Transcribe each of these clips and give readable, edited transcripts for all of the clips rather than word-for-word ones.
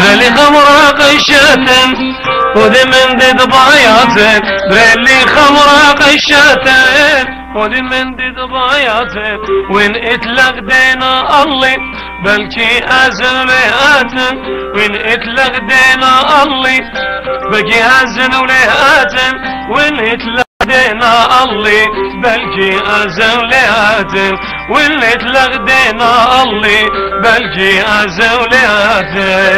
بريلي خمرة قشة ودي من دي ضباياتك بريلي خمرة قشة ودي من دي ضباياتك وين اتلق دينا الله بلكي ازلياتك وين اتلق دينا الله بقي ازلياتك وين اتلق دينا الله بلكي ازلياتك وين اتلق دينا الله بلكي ازلياتك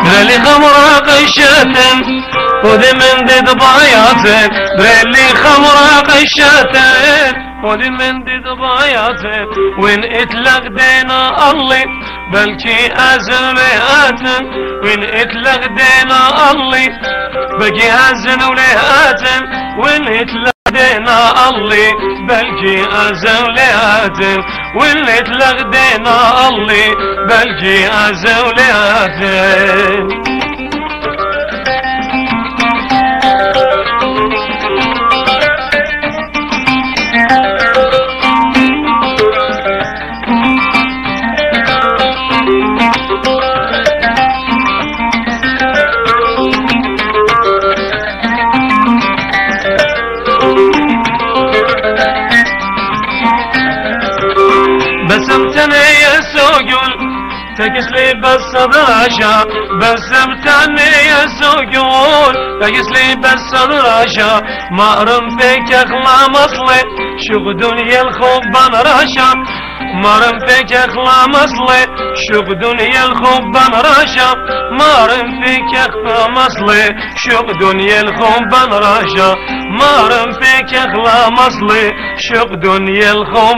بريلي خمرة قشة ودي من دي ضباياتك بريلي خمرة قشة ودي من دي ضباياتك وين اتلق دينا الله بلكي ازلياتك وين اتلق دينا الله بقي ازلياتك وين اتلق دينا الله بلكي ازولياتك واللي اتلق دينا الله بلكي ازولياتك بسمتني يا سوقل تقس لي بالصدر عشا بسمتني يا سوقل تقس لي بالصدر عشا ما رم فيك اخلا مصلي شوف دنيا الخوب بنرشا ما رم فيك اخلا مصلي شوف دنيا الخوب بنرشا ما رم فيك اخلا مصلي شوف دنيا الخوب بنرشا ما رم فيك اخلا مصلي شوف دنيا الخوب